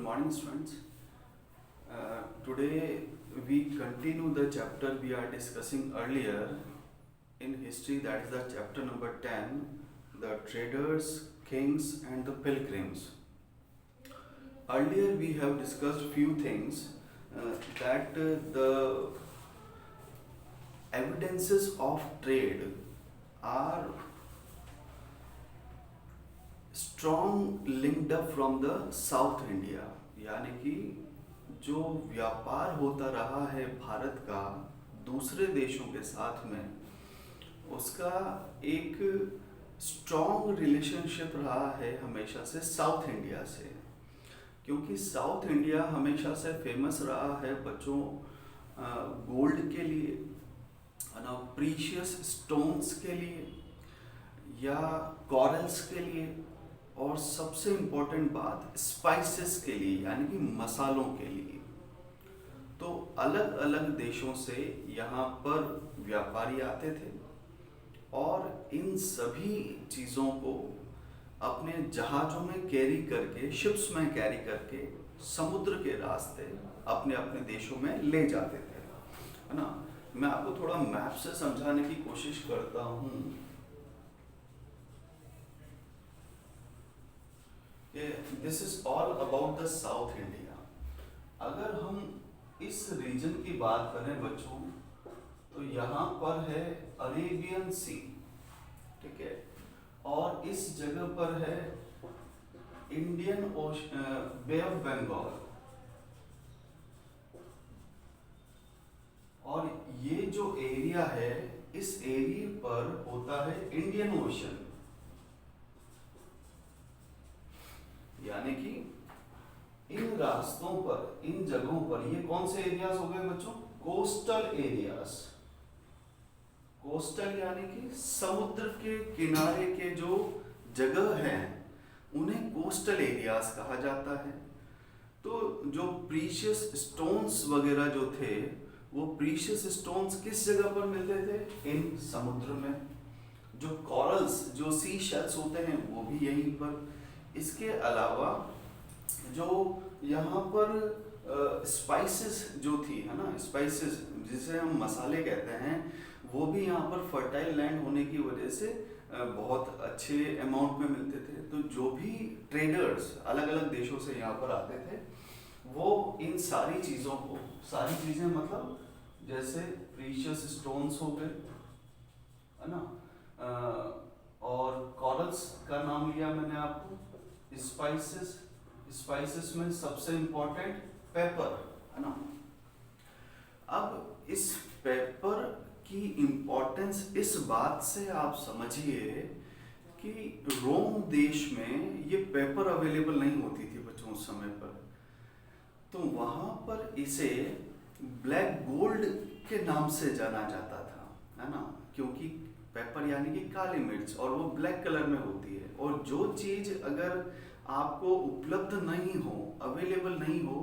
morning, students. Today we continue the chapter we are discussing earlier in history, that is the chapter number 10, the traders, kings, and the pilgrims. Earlier we have discussed few things that the evidences of trade are strong linked up from the south India, यानी कि जो व्यापार होता रहा है भारत का दूसरे देशों के साथ में, उसका एक स्ट्रॉन्ग रिलेशनशिप रहा है हमेशा से साउथ इंडिया से। क्योंकि साउथ इंडिया हमेशा से फेमस रहा है बच्चों गोल्ड के लिए, प्रीशियस स्टोन्स के लिए या कॉरल्स के लिए, और सबसे इम्पोर्टेंट बात स्पाइसेस के लिए, यानी कि मसालों के लिए। तो अलग अलग देशों से यहाँ पर व्यापारी आते थे और इन सभी चीज़ों को अपने जहाज़ों में कैरी करके, शिप्स में कैरी करके समुद्र के रास्ते अपने अपने देशों में ले जाते थे, है ना। मैं आपको थोड़ा मैप से समझाने की कोशिश करता हूँ। This is all about the south India. अगर हम इस रीजन की बात करें बच्चों, तो यहाँ पर है अरेबियन सी, ठीक है, और इस जगह पर है इंडियन बे ऑफ बंगाल, और ये जो एरिया है इस एरिया पर होता है इंडियन ओशन। यानी कि इन रास्तों पर, इन जगहों पर, ये कौन से एरियाज हो गए बच्चों? Coastal areas. कोस्टल यानी कि समुद्र के किनारे के जो जगह हैं उन्हें कोस्टल एरियाज कहा जाता है। तो जो प्रीशियस स्टोन्स वगैरह जो थे, वो प्रीशियस स्टोन्स किस जगह पर मिलते थे? इन समुद्र में। जो कॉरल्स, जो सी शेल्स होते हैं, वो भी यहीं पर। इसके अलावा जो यहाँ पर स्पाइसेस जो थी, है ना, स्पाइसेस जिसे हम मसाले कहते हैं, वो भी यहाँ पर फर्टाइल लैंड होने की वजह से बहुत अच्छे अमाउंट में मिलते थे। तो जो भी ट्रेडर्स अलग अलग देशों से यहाँ पर आते थे, वो इन सारी चीज़ों को, सारी चीज़ें मतलब जैसे प्रीशियस स्टोन्स हो गए, है ना, और कॉरल्स का नाम लिया मैंने आपको, स्पाइसेस में सबसे इंपॉर्टेंट पेपर, है ना। अब इस पेपर की इंपॉर्टेंस इस बात से आप समझिए कि रोम देश में ये पेपर अवेलेबल नहीं होती थी बच्चों उस समय पर। तो वहाँ पर इसे ब्लैक गोल्ड के नाम से जाना जाता था, है ना, क्योंकि पेपर यानी कि काली मिर्च, और वो ब्लैक कलर में होती है। और जो चीज़ अगर आपको उपलब्ध नहीं हो, अवेलेबल नहीं हो,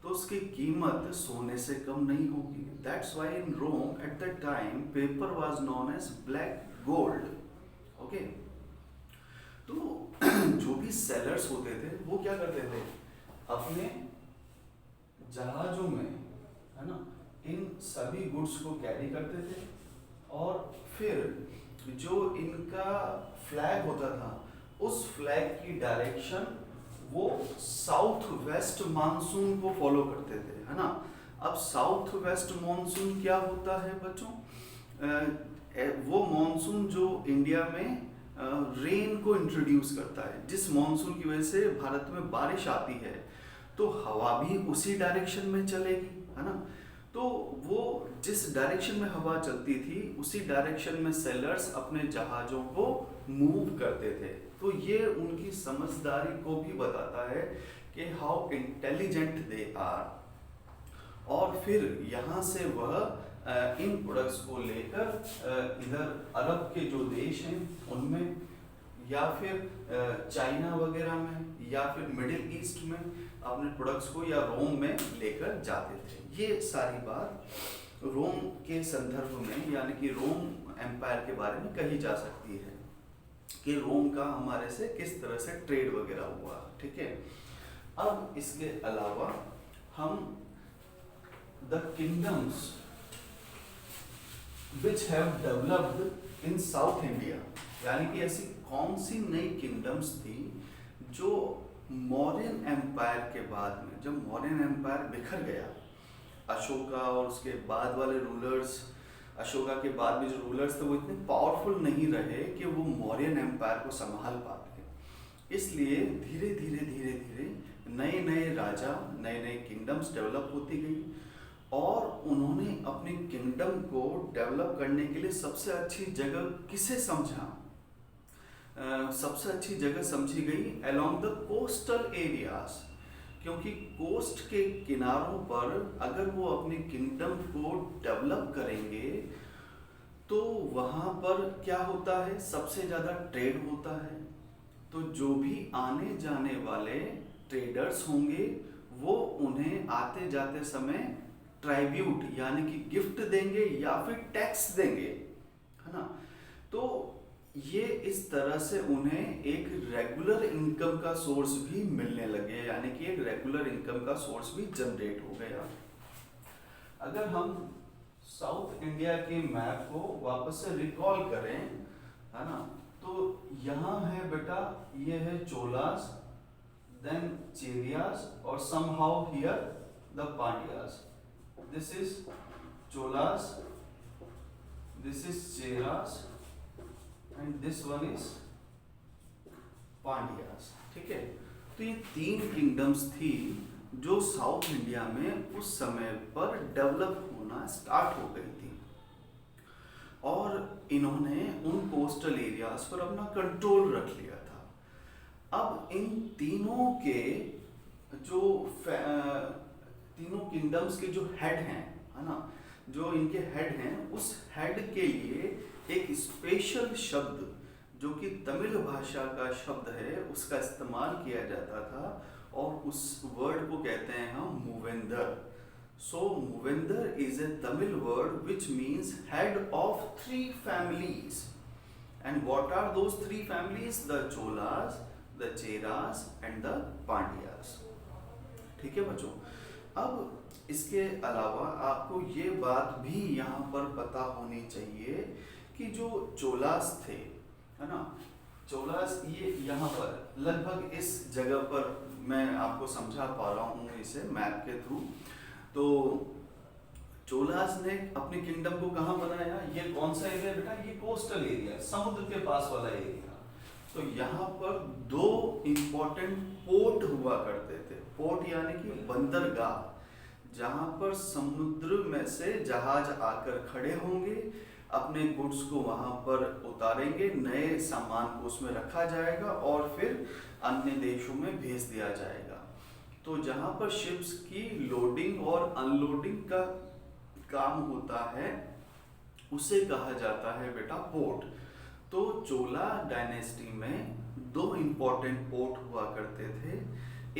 तो उसकी कीमत सोने से कम नहीं होगी। That's why in Rome at the time paper was known as black gold. Okay. तो जो भी सेलर्स होते थे वो क्या करते थे? अपने जहाजों में, है ना, इन सभी गुड्स को कैरी करते थे, और फिर जो इनका फ्लैग होता था, उस फ्लैग की डायरेक्शन वो साउथ वेस्ट मानसून को फॉलो करते थे, है ना। अब साउथ वेस्ट मानसून क्या होता है बच्चों? वो मानसून जो इंडिया में रेन को इंट्रोड्यूस करता है, जिस मानसून की वजह से भारत में बारिश आती है, तो हवा भी उसी डायरेक्शन में चलेगी, है ना। तो वो जिस डायरेक्शन में हवा चलती थी, उसी डायरेक्शन में सेलर्स अपने जहाज़ों को मूव करते थे। तो ये उनकी समझदारी को भी बताता है कि हाउ इंटेलिजेंट दे आर। और फिर यहाँ से वह इन प्रोडक्ट्स को लेकर इधर अरब के जो देश हैं उनमें, या फिर चाइना वगैरह में, या फिर मिडिल ईस्ट में अपने प्रोडक्ट्स को, या रोम में लेकर जाते थे। ये सारी बात रोम के संदर्भ में, यानी कि रोम एम्पायर के बारे में कही जा सकती है कि रोम का हमारे से किस तरह से ट्रेड वगैरह हुआ, ठीक है। अब इसके अलावा हम the kingdoms which have developed in south India, यानी कि ऐसी कौन सी नई किंगडम्स थी जो मौर्यन एम्पायर के बाद में, जब मौर्यन एम्पायर बिखर गया, अशोका और उसके बाद वाले रूलर्स, अशोका के बाद में जो रूलर्स थे वो इतने पावरफुल नहीं रहे कि वो मौर्यन एम्पायर को संभाल पाते, इसलिए धीरे धीरे धीरे धीरे नए नए राजा, नए नए किंगडम्स डेवलप होती गई और उन्होंने अपने किंगडम को डेवलप करने के लिए सबसे अच्छी जगह किसे समझा? सबसे अच्छी जगह समझी गई अलोंग द कोस्टल एरियाज, क्योंकि कोस्ट के किनारों पर अगर वो अपने किंगडम को डेवलप करेंगे तो वहाँ पर क्या होता है, सबसे ज़्यादा ट्रेड होता है, तो जो भी आने जाने वाले ट्रेडर्स होंगे वो उन्हें आते जाते समय ट्राइब्यूट यानी कि गिफ्ट देंगे या फिर टैक्स देंगे, है ना। तो ये इस तरह से उन्हें एक रेगुलर इनकम का सोर्स भी मिलने लगे, यानी कि एक रेगुलर इनकम का सोर्स भी जनरेट हो गया। अगर हम साउथ इंडिया के मैप को वापस से रिकॉल करें, है ना, तो यहाँ है बेटा, ये है चोलास, देन चेरियास और somehow here the Pandyas. This is Cholas, this is Cheras and this one is Pandyas, ठीक है। तो ये तीन किंगडम्स थी जो साउथ इंडिया में उस समय पर डेवलप होना स्टार्ट हो गई थी और इन्होंने उन कोस्टल एरियाज पर अपना कंट्रोल रख लिया था। अब इन तीनों के जो तीनों किंगडम्स के जो हेड हैं, है ना, जो इनके हेड हैं, उस हेड के लिए एक स्पेशल शब्द जो कि तमिल भाषा का शब्द है उसका इस्तेमाल किया जाता था और उस वर्ड को कहते हैं हम मूवेंदर। So Movender is a Tamil word which means head of three families. And what are those three families? The Cholas, the Cheras and the Pandyas. ठीक है बच्चों। अब इसके अलावा आपको ये बात भी यहाँ पर पता होनी चाहिए कि जो चोलास थे, है ना, चोलास ये यहाँ पर लगभग इस जगह पर मैं आपको समझा पा रहा हूँ इसे मैप के थ्रू। तो चोलास ने अपने किंगडम को कहाँ बनाया? ये कौन सा एरिया बेटा? ये कोस्टल एरिया, समुद्र के पास वाला एरिया। तो यहाँ पर दो इंपॉर्टेंट पोर्ट हुआ करते थे। पोर्ट यानी कि बंदरगाह, जहाँ पर समुद्र में से जहाज आकर खड़े होंगे, अपने गुड्स को वहाँ पर उतारेंगे, नए सामान को उसमें रखा जाएगा और फिर अन्य देशों में भेज दिया जाएगा। तो जहाँ पर शिप्स की लोडिंग और अनलोडिंग का काम होता है उसे कहा जाता है बेटा पोर्ट। तो चोला डायनेस्टी में दो इंपॉर्टेंट पोर्ट हुआ करते थे।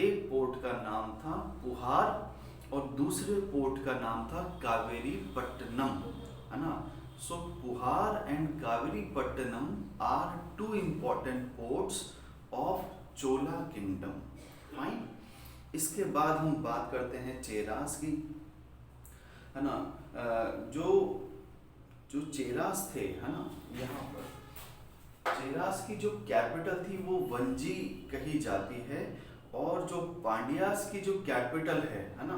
एक पोर्ट का नाम था पुहार और दूसरे पोर्ट का नाम था कावेरी पट्टनम, है ना। So Puhar and Kaveri Pattinam are two important ports of Chola kingdom. Fine. इसके बाद हम बात करते हैं चेरास की, है ना। जो चेरास थे, है ना, यहाँ पर चेरास की जो कैपिटल थी वो वंजी कही जाती है और जो पांड्यास की जो कैपिटल है ना,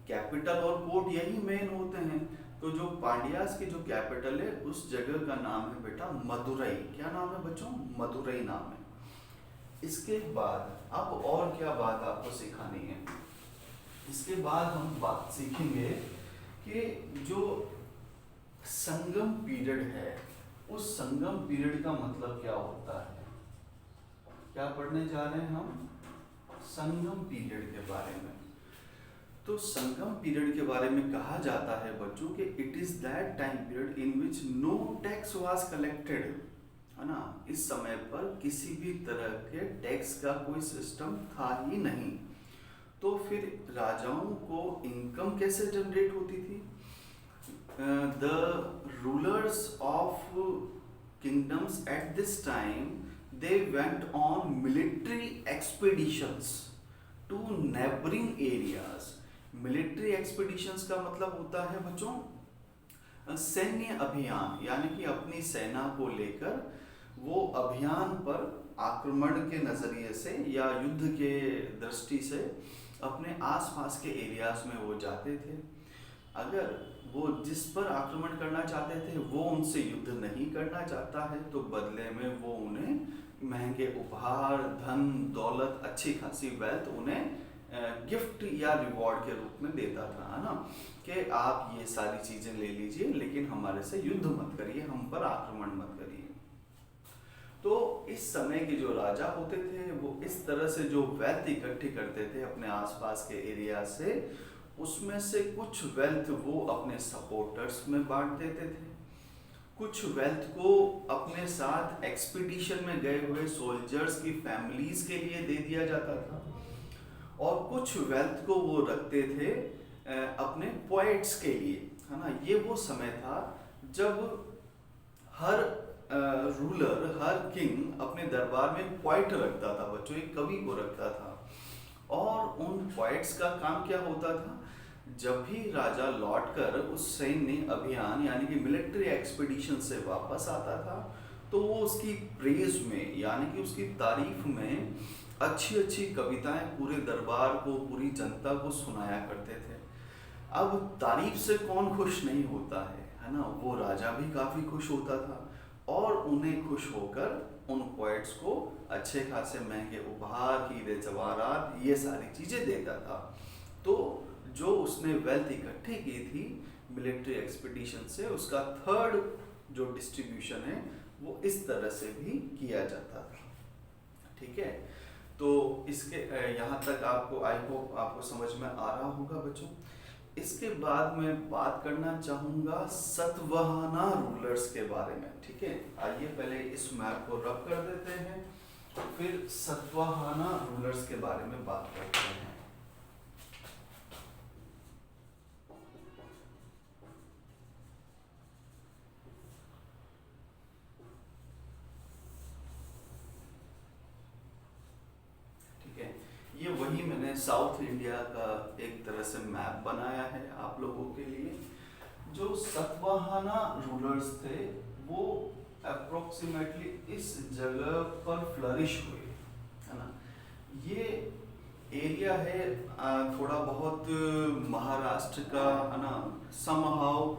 कैपिटल और पोर्ट यही मेन होते हैं। तो जो पांड्यास की जो कैपिटल है उस जगह का नाम है बेटा मदुरई। क्या नाम है बच्चों? मदुरई नाम है। इसके बाद अब और क्या बात आपको सिखानी है? इसके बाद हम बात सीखेंगे कि जो संगम पीरियड है उस संगम पीरियड का मतलब क्या होता है। क्या पढ़ने जा रहे हैं हम? संगम पीरियड के बारे में। तो संगम पीरियड के बारे में कहा जाता है बच्चों कि it is that time period in which no tax was collected, है ना। इस समय पर किसी भी तरह के टैक्स का कोई सिस्टम था ही नहीं। तो फिर राजाओं को इनकम कैसे जनरेट होती थी? The rulers of kingdoms at this time they went on military expeditions to neighbouring areas. Military expeditions का मतलब होता है बच्चों सैन्य अभियान, यानी कि अपनी सेना को लेकर वो अभियान पर आक्रमण के नजरिए से या युद्ध के दृष्टि से अपने आसपास के एरियाज में वो जाते थे। अगर वो जिस पर आक्रमण करना चाहते थे वो उनसे युद्ध नहीं करना चाहता है तो बदले में वो उन्हें महंगे उपहार, धन दौलत, अच्छी खासी वेल्थ उन्हें गिफ्ट या रिवॉर्ड के रूप में देता था, है ना, कि आप ये सारी चीजें ले लीजिए लेकिन हमारे से युद्ध मत करिए, हम पर आक्रमण मत करिए। तो इस समय के जो राजा होते थे वो इस तरह से जो वेल्थ इकट्ठी करते थे अपने आसपास के एरिया से, उसमें से कुछ वेल्थ वो अपने सपोर्टर्स में बांट देते थे, कुछ वेल्थ को अपने साथ एक्सपीडिशन में गए हुए सोल्जर्स की फैमिलीज के लिए दे दिया जाता था, और कुछ वेल्थ को वो रखते थे अपने पोएट्स के लिए, है ना। ये वो समय था जब हर रूलर, हर किंग अपने दरबार में पोएट रखता था बच्चों, एक कवि को रखता था। और उन पोएट्स का काम क्या होता था, जब भी राजा लौटकर उस सैन्य अभियान यानी कि मिलिट्री एक्सपीडिशन से वापस आता था तो वो उसकी प्रेज में यानी कि उसकी तारीफ में अच्छी अच्छी कविताएं पूरे दरबार को, पूरी जनता को सुनाया करते थे। अब तारीफ से कौन खुश नहीं होता है ना। वो राजा भी काफी खुश होता था और उन्हें खुश होकर उन पोएट्स को अच्छे खासे महंगे उपहार, हीरे जवाहरात, ये सारी चीजें देता था। तो जो उसने वेल्थ इकट्ठी की थी मिलिट्री एक्सपीडिशन से, उसका थर्ड जो डिस्ट्रीब्यूशन है वो इस तरह से भी किया जाता था। ठीक है, तो इसके यहाँ तक आपको आई होप आपको समझ में आ रहा होगा बच्चों। इसके बाद मैं बात करना चाहूँगा सतवाहना रूलर्स के बारे में। ठीक है, आइए पहले इस मैप को रब कर देते हैं, फिर सतवाहना रूलर्स के बारे में बात करते हैं। ये वही मैंने साउथ इंडिया का एक तरह से मैप बनाया है आप लोगों के लिए। जो सतवाहना रूलर्स थे वो अप्रोक्सीमेटली इस जगह पर फ्लरिश हुए, है ना। ये एरिया है थोड़ा बहुत महाराष्ट्र का, है ना, समहाउ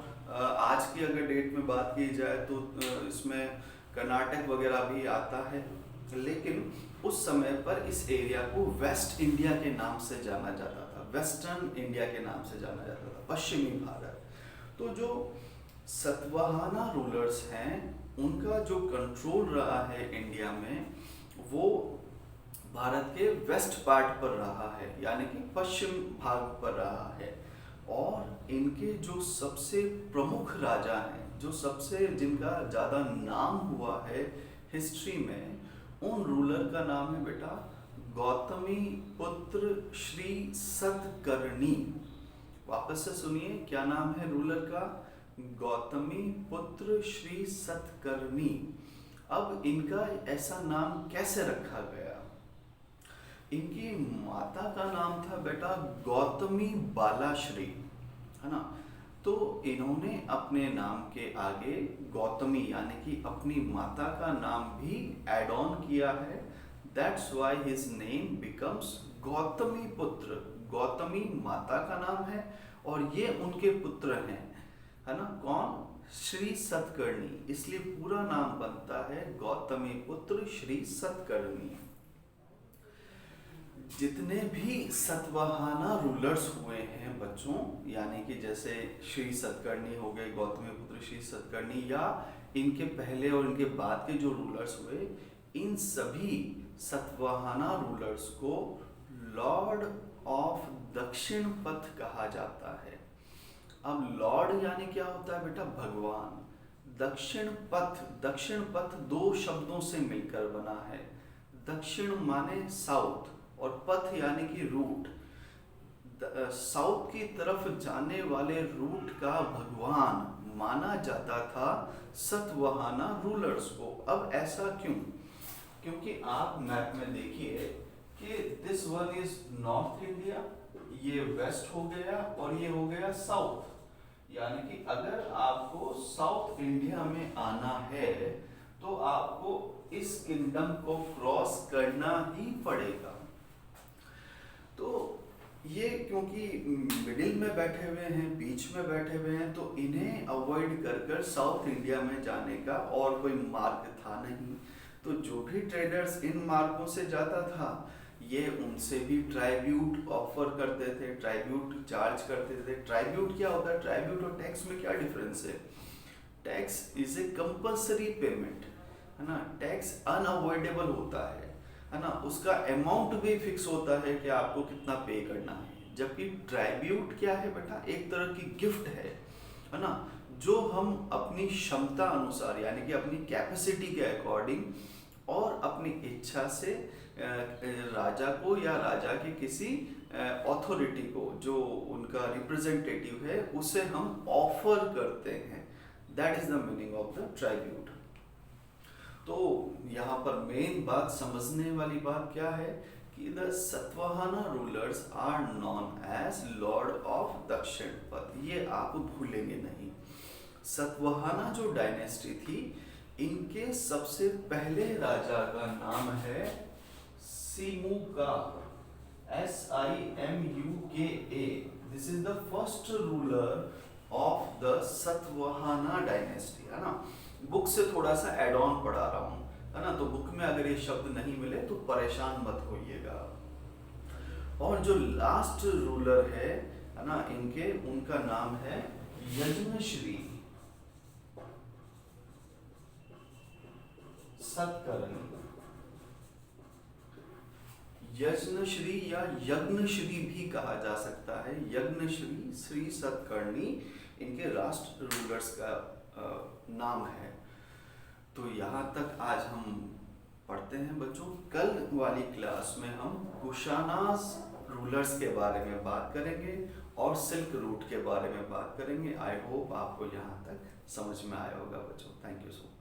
आज की अगर डेट में बात की जाए तो इसमें कर्नाटक वगैरह भी आता है, लेकिन उस समय पर इस एरिया को वेस्ट इंडिया के नाम से जाना जाता था, वेस्टर्न इंडिया के नाम से जाना जाता था, पश्चिमी भारत। तो जो सतवाहना रूलर्स हैं उनका जो कंट्रोल रहा है इंडिया में वो भारत के वेस्ट पार्ट पर रहा है, यानी कि पश्चिम भाग पर रहा है। और इनके जो सबसे प्रमुख राजा हैं, जो सबसे जिनका ज़्यादा नाम हुआ है हिस्ट्री में, उन रूलर का नाम है बेटा गौतमी पुत्र श्री सतकर्णी। वापस से सुनिए, क्या नाम है रूलर का? गौतमी पुत्र श्री सतकर्णी। अब इनका ऐसा नाम कैसे रखा गया? इनकी माता का नाम था बेटा गौतमी बालाश्री, है ना। तो इन्होंने अपने नाम के आगे गौतमी यानी कि अपनी माता का नाम भी ऐड ऑन किया है। That's why his name becomes Gautami पुत्र। गौतमी माता का नाम है और ये उनके पुत्र हैं, है ना। कौन? श्री सतकर्णी। इसलिए पूरा नाम बनता है गौतमी पुत्र श्री सतकर्णी। जितने भी सतवाहना रूलर्स हुए हैं बच्चों, यानी कि जैसे श्री सतकर्णी हो गए, गौतमी पुत्र श्री सतकर्णी, या इनके पहले और इनके बाद के जो रूलर्स हुए, इन सभी सतवाहना रूलर्स को लॉर्ड ऑफ दक्षिण पथ कहा जाता है। अब लॉर्ड यानी क्या होता है बेटा? भगवान। दक्षिण पथ, दक्षिण पथ दो शब्दों से मिलकर बना है। दक्षिण माने साउथ और पथ यानी कि रूट। साउथ की तरफ जाने वाले रूट का भगवान माना जाता था सतवाहना रूलर्स को। अब ऐसा क्यों? क्योंकि आप मैप में देखिए कि this one is north India, ये वेस्ट हो गया और ये हो गया साउथ। यानी कि अगर आपको साउथ इंडिया में आना है तो आपको इस किंगडम को क्रॉस करना ही पड़ेगा। तो ये क्योंकि मिडिल में बैठे हुए हैं, बीच में बैठे हुए हैं, तो इन्हें अवॉइड कर कर साउथ इंडिया में जाने का और कोई मार्ग था नहीं। तो जो भी ट्रेडर्स इन मार्गों से जाता था ये उनसे भी ट्राइब्यूट ऑफर करते थे, ट्राइब्यूट चार्ज करते थे। ट्राइब्यूट क्या होता है? ट्राइब्यूट और टैक्स में क्या डिफरेंस है? Tax is a compulsory payment, है ना। टैक्स अनअवॉइडेबल होता है ना। उसका अमाउंट भी फिक्स होता है कि आपको कितना पे करना है। जबकि ट्राइब्यूट क्या है बेटा? एक तरह की गिफ्ट है ना, जो हम अपनी क्षमता अनुसार यानी कि अपनी कैपेसिटी के अकॉर्डिंग और अपनी इच्छा से राजा को या राजा के किसी अथॉरिटी को, जो उनका रिप्रेजेंटेटिव है, उसे हम ऑफर करते हैं। That is the meaning of the tribute. तो यहाँ पर मेन बात, समझने वाली बात क्या है कि the Satavahana rulers are known as lord of Dakshinapatha. ये आप भूलेंगे नहीं। सतवाहना जो डायनेस्टी थी, इनके सबसे पहले राजा का नाम है Simuka, SIMUKA। This is the first ruler of the Satavahana dynasty, है ना। बुक से थोड़ा सा एड ऑन पढ़ा रहा हूँ, है ना। तो बुक में अगर ये शब्द नहीं मिले तो परेशान मत होइएगा। और जो लास्ट रूलर है ना इनके, उनका नाम है यज्ञश्री सतकर्णी। यज्ञश्री या यज्ञश्री भी कहा जा सकता है। यज्ञश्री श्री सतकर्णी इनके राष्ट्र रूलर्स का नाम है। तो यहाँ तक आज हम पढ़ते हैं बच्चों। कल वाली क्लास में हम कुशानास रूलर्स के बारे में बात करेंगे और सिल्क रूट के बारे में बात करेंगे। आई होप आपको यहाँ तक समझ में आया होगा बच्चों। Thank you so much.